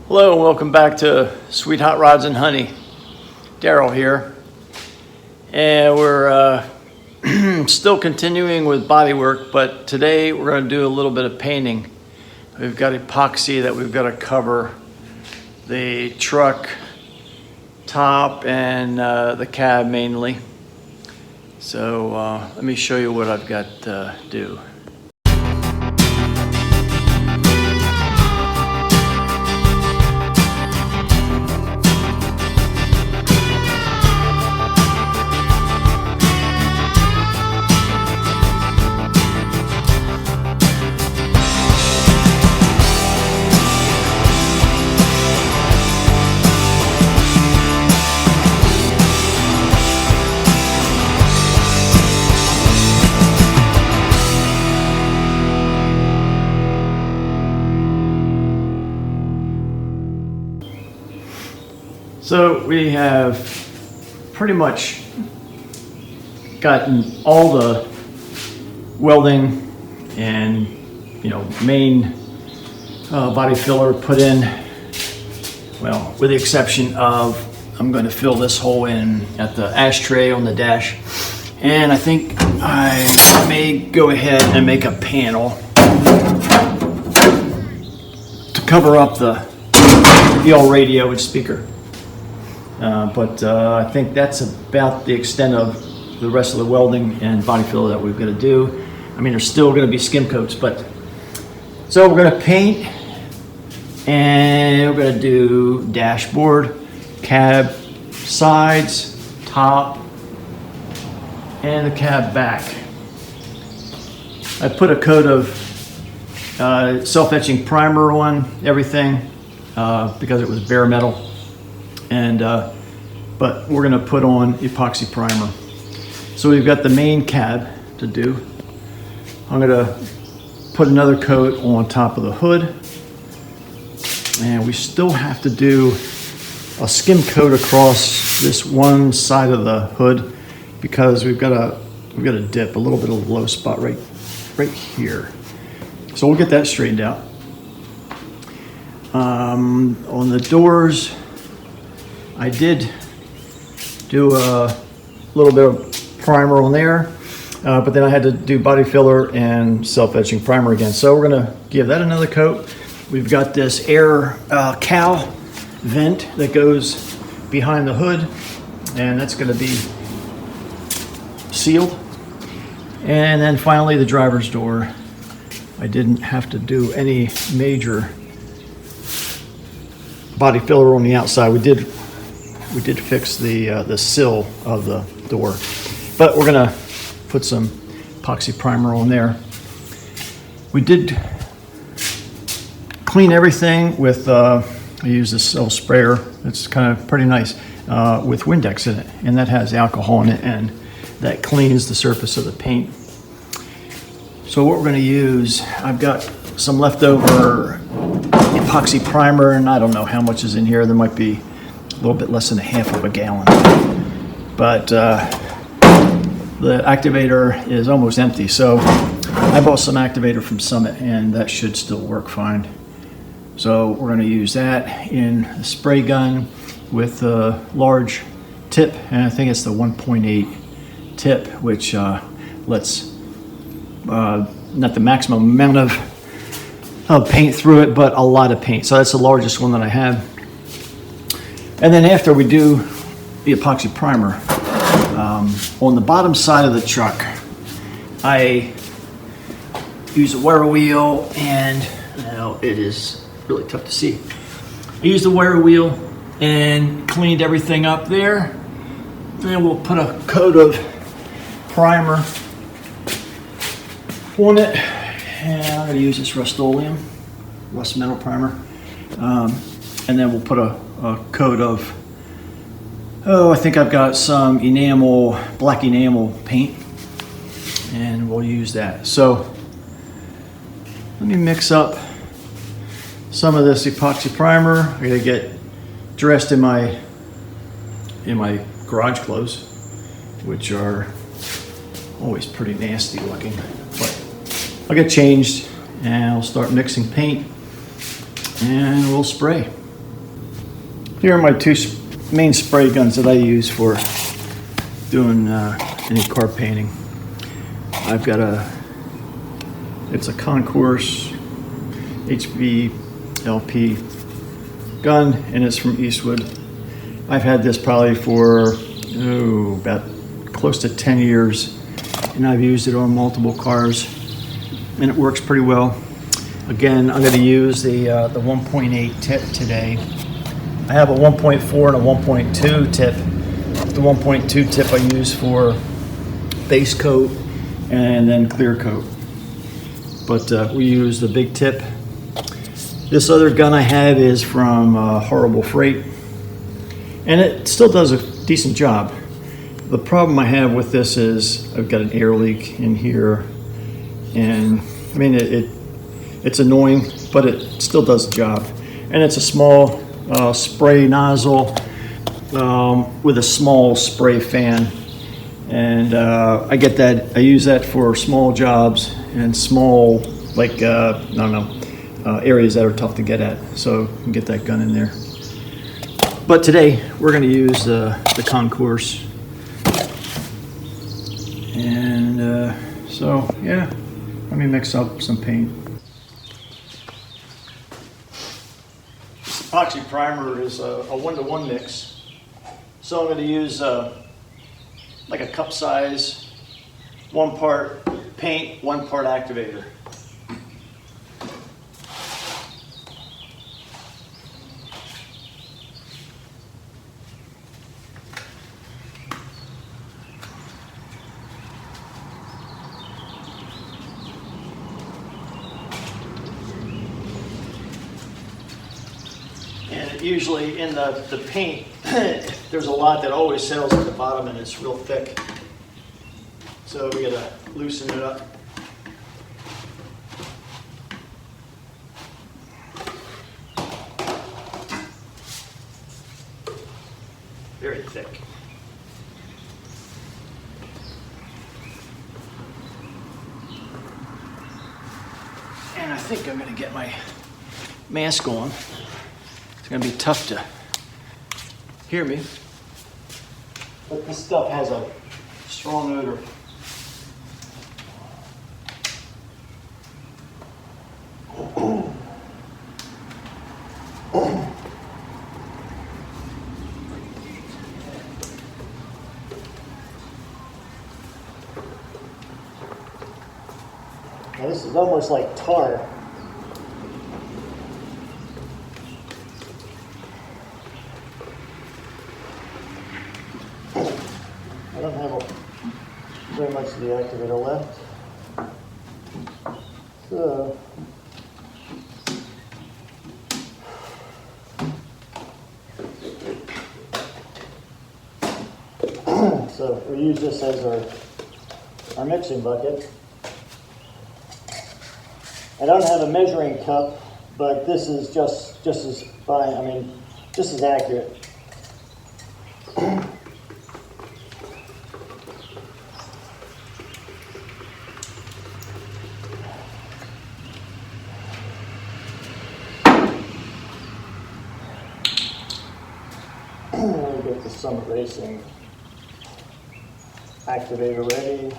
Hello and welcome back to Sweet Hot Rods and Honey. Daryl here. And we're still continuing with body work, but today we're going to do a little bit of painting. We've got epoxy that we've got to cover the truck top and the cab mainly. So let me show you what I've got to do. So we have pretty much gotten all the welding and main body filler put in. Well, with the exception of I'm going to fill this hole in at the ashtray on the dash, and I think I may go ahead and make a panel to cover up the old radio and speaker. But I think that's about the extent of the rest of the welding and body filler that we've got to do. I mean, there's still going to be skim coats, but so we're going to paint, and we're going to do dashboard, cab, sides, top, and the cab back. I put a coat of self-etching primer on everything because it was bare metal. And but we're going to put on epoxy primer. So we've got the main cab to do. I'm going to put another coat on top of the hood, and we still have to do a skim coat across this one side of the hood because we've got a dip, a little bit of a low spot right here. So we'll get that straightened out. On the doors, I did do a little bit of primer on there, but then I had to do body filler and self-etching primer again. So we're gonna give that another coat. We've got this air cowl vent that goes behind the hood, and that's gonna be sealed. And then finally the driver's door. I didn't have to do any major body filler on the outside. We did fix the sill of the door, but we're gonna put some epoxy primer on there. We did clean everything with I use this little sprayer. It's kind of pretty nice with Windex in it, and that has alcohol in it, and that cleans the surface of the paint. So what we're gonna use, I've got some leftover epoxy primer, and I don't know how much is in here. There might be a little bit less than a half of a gallon, but the activator is almost empty. So I bought some activator from Summit, and that should still work fine. So we're going to use that in a spray gun with a large tip, and I think it's the 1.8 tip, which lets not the maximum amount of paint through it, but a lot of paint. So that's the largest one that I have. And then after we do the epoxy primer, on the bottom side of the truck, I use a wire wheel, and now it is really tough to see. I used the wire wheel and cleaned everything up there. And we'll put a coat of primer on it. And I'm going to use this Rust-Oleum, Rust Metal Primer. And then we'll put a coat of, I think I've got some enamel, black enamel paint, and we'll use that. So let me mix up some of this epoxy primer. I gotta get dressed in my garage clothes, which are always pretty nasty looking, but I'll get changed and I'll start mixing paint and we'll spray. Here are my two main spray guns that I use for doing any car painting. I've got it's a Concourse HVLP gun, and it's from Eastwood. I've had this probably for about close to 10 years, and I've used it on multiple cars, and it works pretty well. Again, I'm going to use the 1.8 tip today. I have a 1.4 and a 1.2 tip. The 1.2 tip I use for base coat and then clear coat. But we use the big tip. This other gun I have is from Horrible Freight, and it still does a decent job. The problem I have with this is I've got an air leak in here, and I mean it's annoying, but it still does the job. And it's a small spray nozzle with a small spray fan, and I use that for small jobs and small, like I don't know, areas that are tough to get at, so you can get that gun in there. But today we're going to use the Concourse, and so yeah, let me mix up some paint. Epoxy primer is a 1-to-1 mix, so I'm going to use like a cup size, 1 part paint, 1 part activator. And usually in the paint, there's a lot that always settles at the bottom and it's real thick. So we gotta loosen it up. Very thick. And I think I'm gonna get my mask on. It's going to be tough to hear me, but this stuff has a strong odor. Now this is almost like tar. I don't have very much of the activator left, so we use this as our mixing bucket. I don't have a measuring cup, but this is just as fine. I mean, just as accurate. We'll get the sun racing activator ready.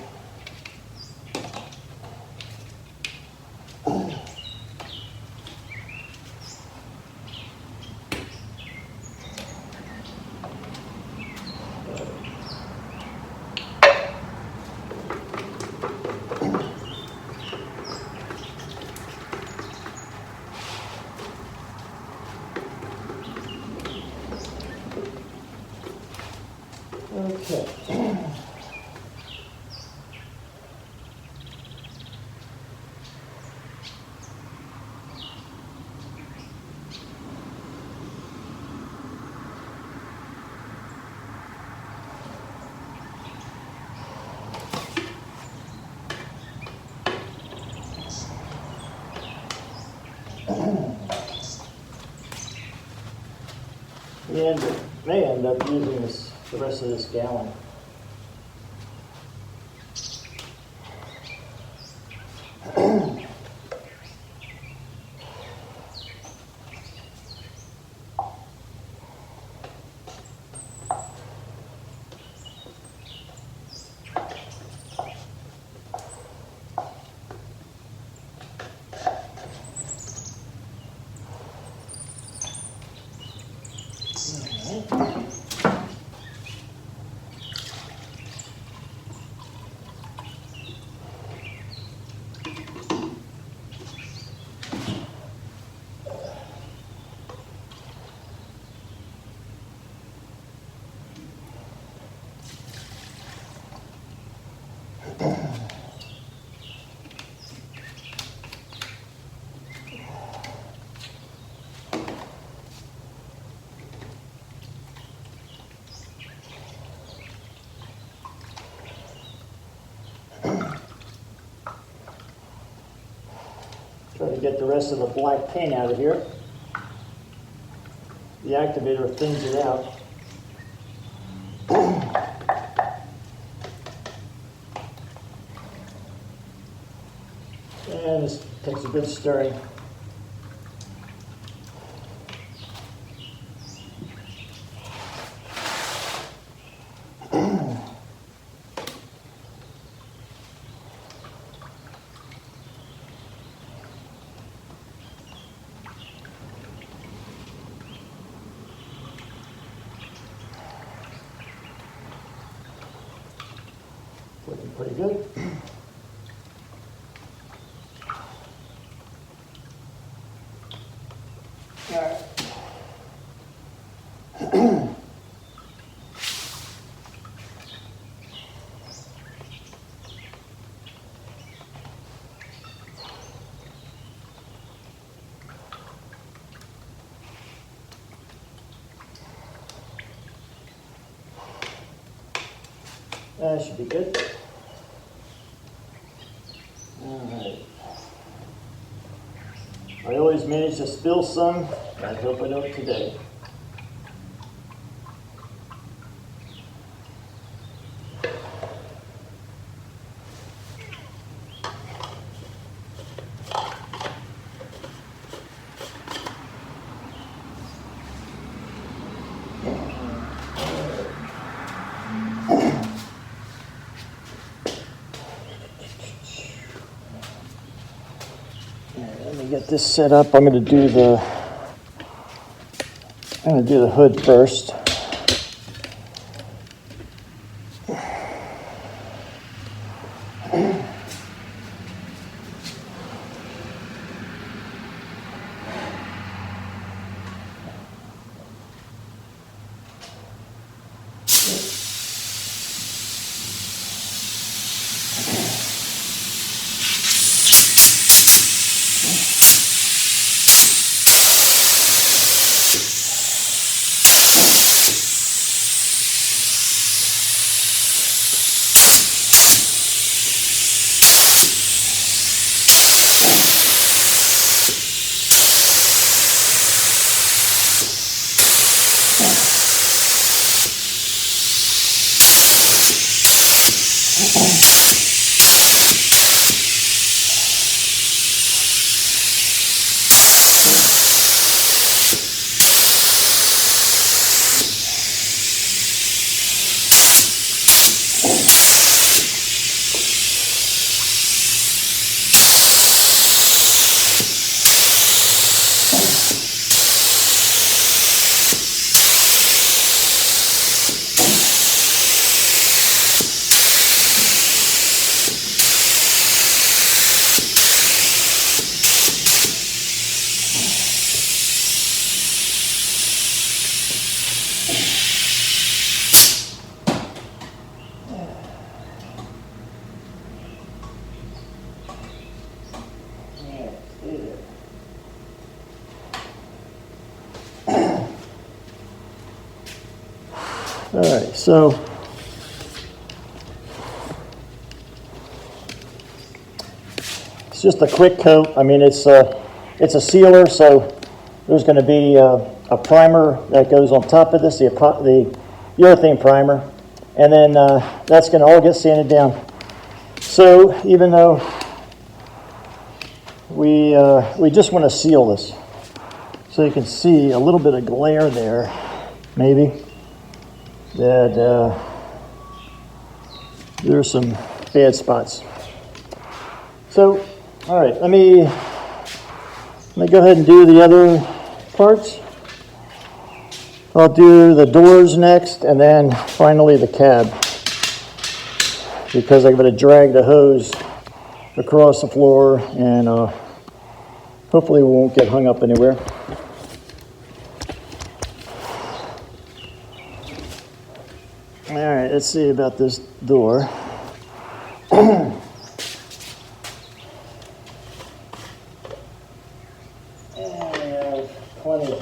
Okay. We may end up using the rest of this gallon. to get the rest of the black paint out of here. The activator thins it out. And this takes a good stirring. Looking pretty good. All right. That should be good. Alright. I always manage to spill some. I hope I don't today. Let me get this set up. I'm going to do the hood first. All right, so it's just a quick coat. I mean, it's a sealer, so there's going to be a primer that goes on top of this, the urethane primer, and then that's going to all get sanded down. So even though we just want to seal this, so you can see a little bit of glare there, maybe. That there's some bad spots. So, all right, let me go ahead and do the other parts. I'll do the doors next, and then finally the cab, because I'm going to drag the hose across the floor, and hopefully we won't get hung up anywhere. All right, let's see about this door. And I have plenty.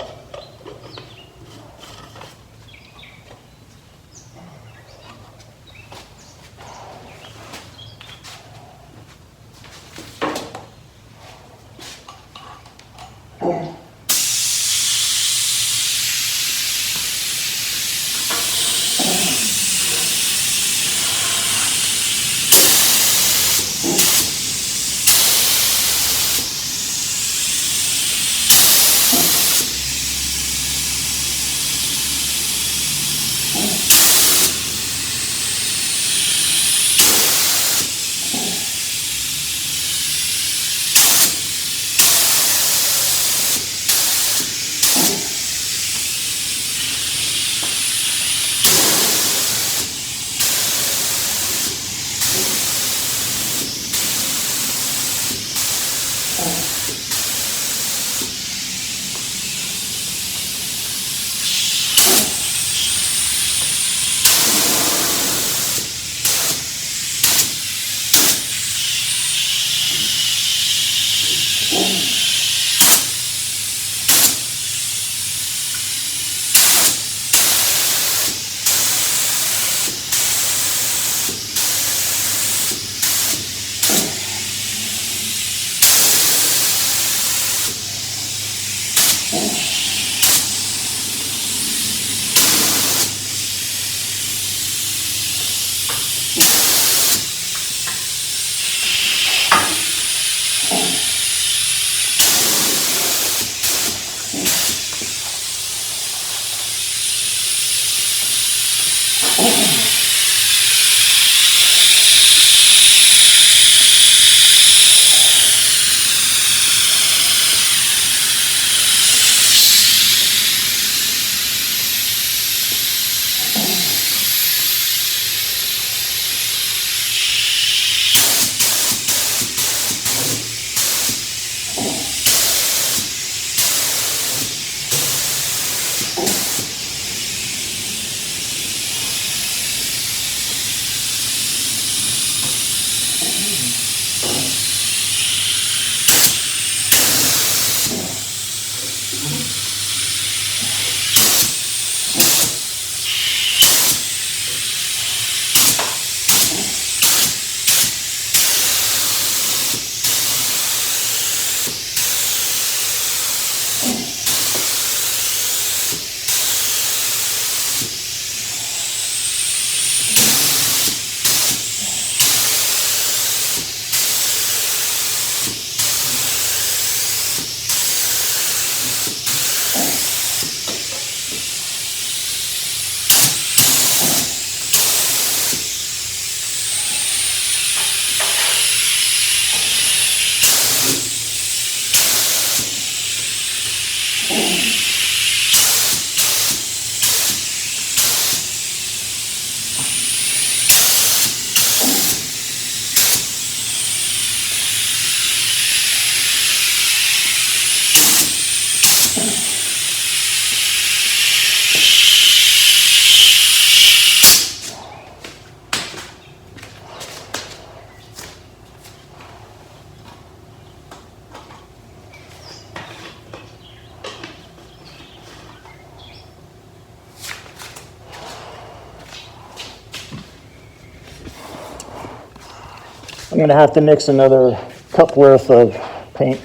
I'm going to have to mix another cup worth of paint.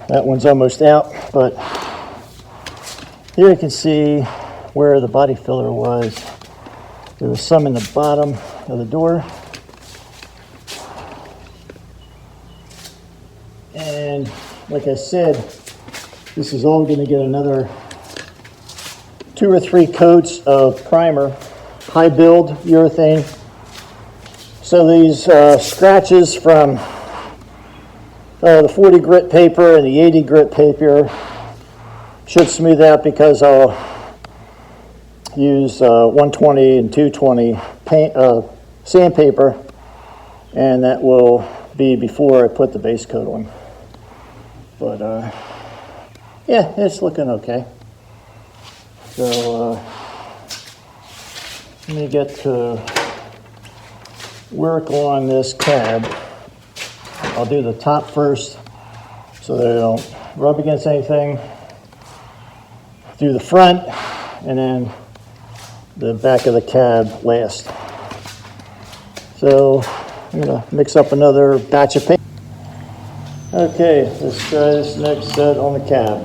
That one's almost out, but here you can see where the body filler was. There was some in the bottom of the door. And like I said, this is all going to get another 2 or 3 coats of primer, high build urethane. So these scratches from the 40 grit paper and the 80 grit paper should smooth out, because I'll use 120 and 220 paint, sandpaper, and that will be before I put the base coat on. But yeah, it's looking okay. So let me get to work on this cab. I'll do the top first so that I don't rub against anything. Do the front, and then the back of the cab last. So I'm going to mix up another batch of paint. Okay, let's try this next set on the cab.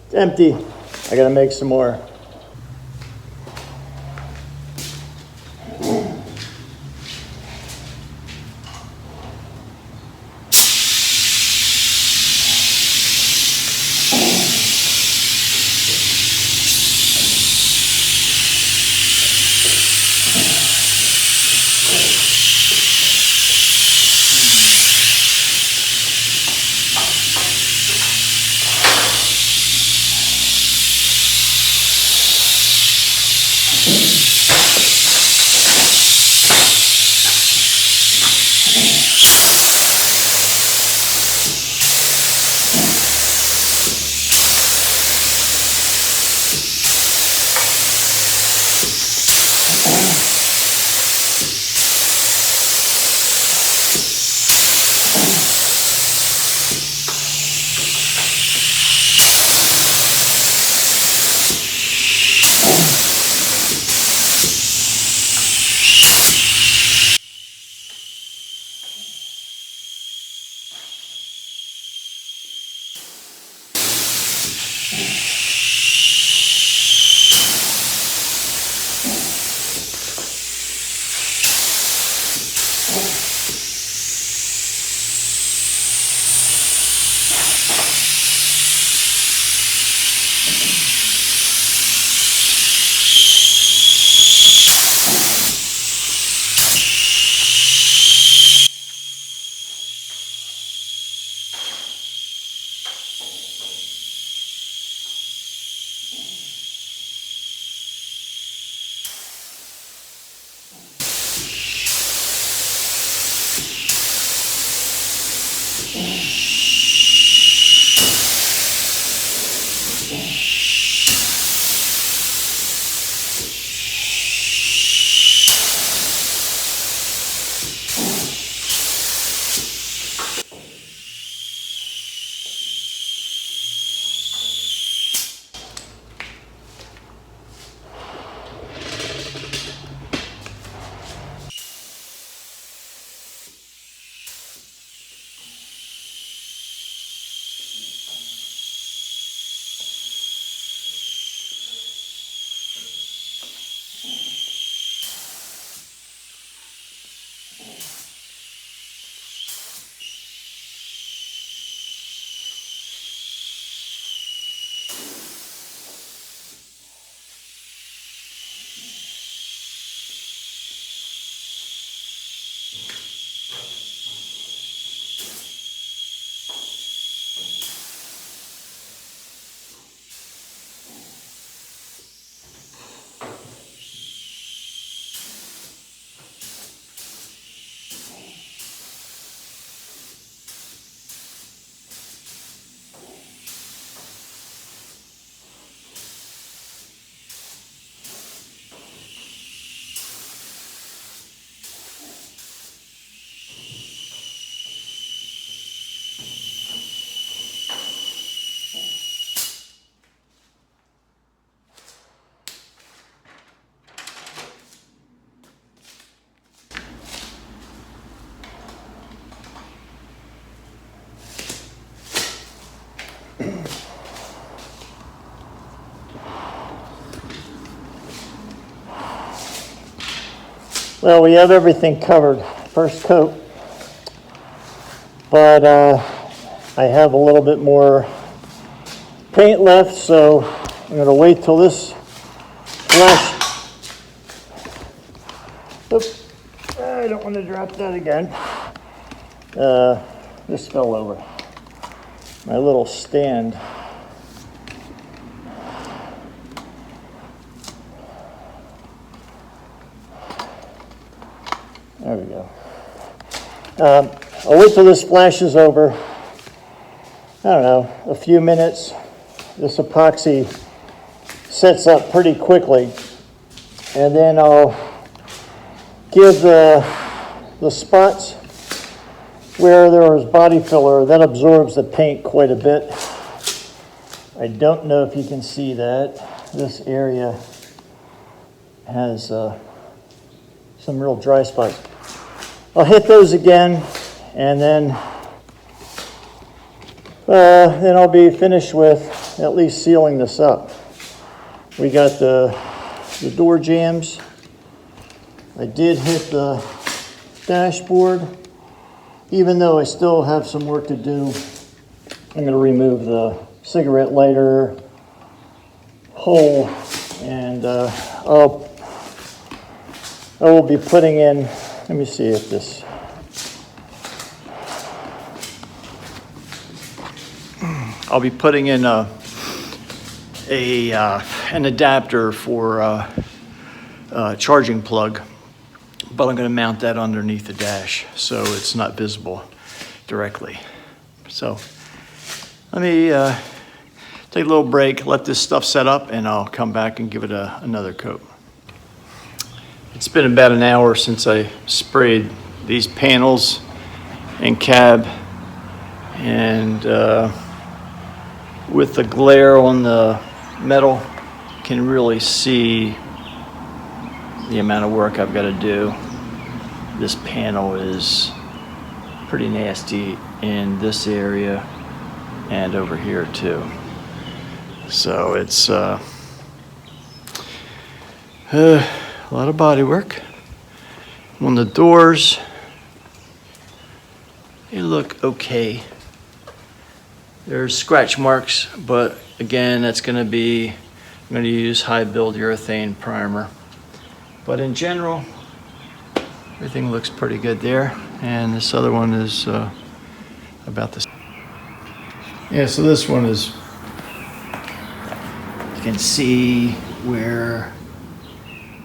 It's empty. I gotta make some more. Well, we have everything covered, first coat, but I have a little bit more paint left, so I'm going to wait till this flash. Oops, I don't want to drop that again. This fell over. My little stand. There we go. I'll wait till this flashes over. I don't know, a few minutes. This epoxy sets up pretty quickly. And then I'll give the spots where there was body filler, that absorbs the paint quite a bit. I don't know if you can see that. This area has some real dry spots. I'll hit those again, and then I'll be finished with at least sealing this up. We got the door jambs. I did hit the dashboard. Even though I still have some work to do, I'm going to remove the cigarette lighter hole, and I will be putting in, let me see if this, I'll be putting in an adapter for a charging plug, but I'm going to mount that underneath the dash so it's not visible directly. So let me take a little break, let this stuff set up, and I'll come back and give it another coat. It's been about an hour since I sprayed these panels and cab, and with the glare on the metal, you can really see the amount of work I've got to do. This panel is pretty nasty in this area and over here too. So it's a lot of body work. On the doors, they look okay. There's scratch marks, but again, that's going to be, I'm going to use high build urethane primer. But in general, everything looks pretty good there. And this other one is about the same. Yeah, so this one is, you can see where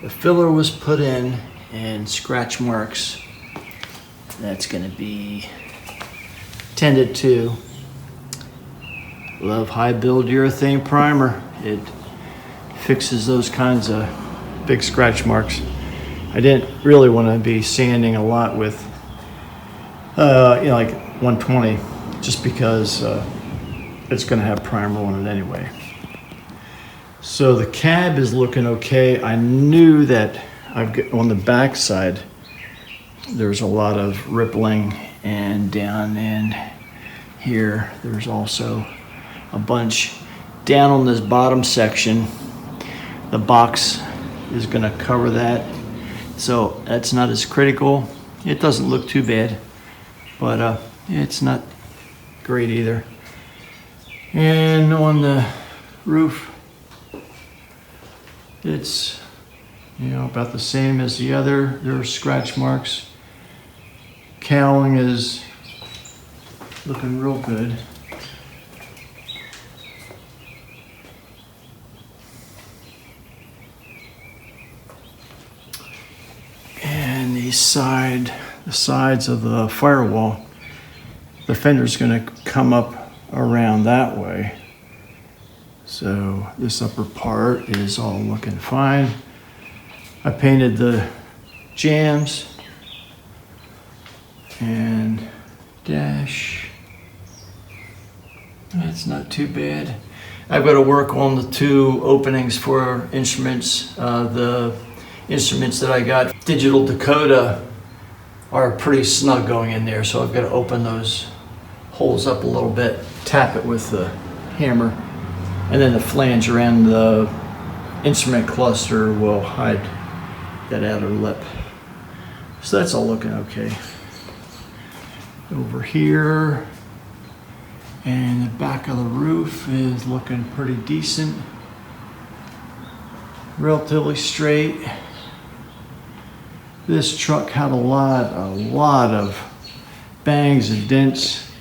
the filler was put in and scratch marks. That's going to be tended to. Love high build urethane primer. It fixes those kinds of big scratch marks. I didn't really want to be sanding a lot with like 120, just because it's going to have primer on it anyway. So the cab is looking okay. I knew that on the back side there's a lot of rippling, and down in here there's also a bunch. Down on this bottom section, the box is going to cover that, so that's not as critical. It doesn't look too bad, but it's not great either. And on the roof, it's about the same as the other. There are scratch marks. Cowling is looking real good. And the sides of the firewall, the fender's going to come up around that way. So this upper part is all looking fine. I painted the jambs and dash. That's not too bad. I've got to work on the two openings for instruments. The instruments that I got, Digital Dakota, are pretty snug going in there, so I've got to open those holes up a little bit, tap it with the hammer, and then the flange around the instrument cluster will hide that outer lip. So that's all looking okay. Over here, and the back of the roof is looking pretty decent. Relatively straight. This truck had a lot of bangs and dents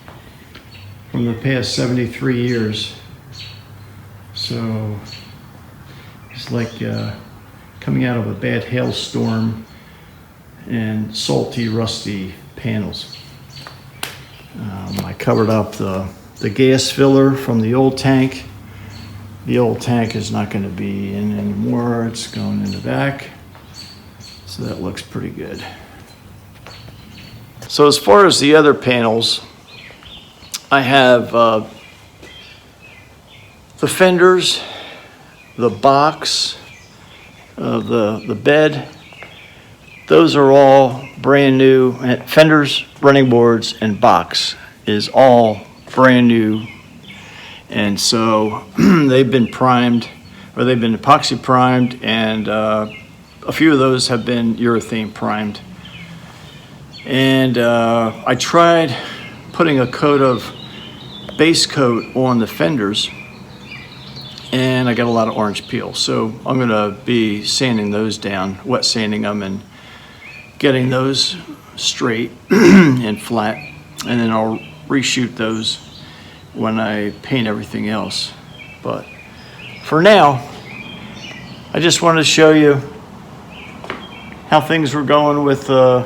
from the past 73 years. So it's like coming out of a bad hailstorm and salty, rusty panels. I covered up the gas filler from the old tank. The old tank is not going to be in anymore. It's going in the back. So that looks pretty good. So as far as the other panels, I have the fenders, the box, the bed. Those are all brand new. Fenders, running boards, and box is all brand new. And so they've been primed, or they've been epoxy primed, and a few of those have been urethane primed. And I tried putting a coat of base coat on the fenders, and I got a lot of orange peel. So I'm gonna be sanding those down, wet sanding them and getting those straight and flat, and then I'll reshoot those when I paint everything else. But for now, I just wanted to show you how things were going with the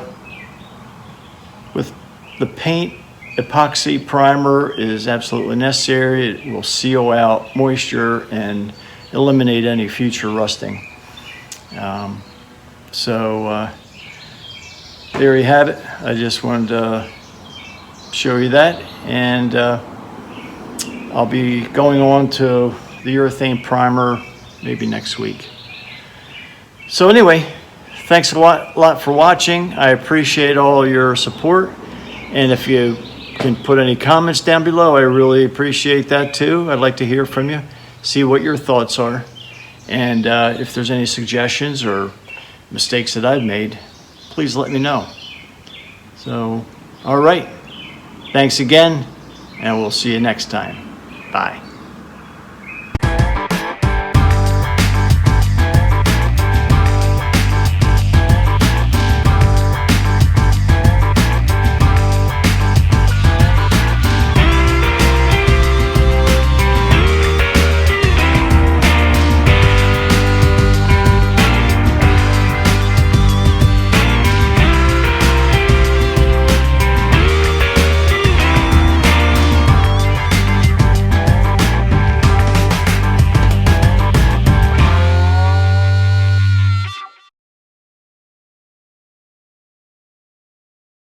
paint. Epoxy primer is absolutely necessary. It will seal out moisture and eliminate any future rusting. There you have it. I just wanted to show you that, and I'll be going on to the urethane primer maybe next week. So anyway, thanks a lot for watching. I appreciate all your support, and if you can put any comments down below, I really appreciate that too. I'd like to hear from you, see what your thoughts are, and if there's any suggestions or mistakes that I've made, please let me know. So, all right, thanks again, and we'll see you next time. Bye.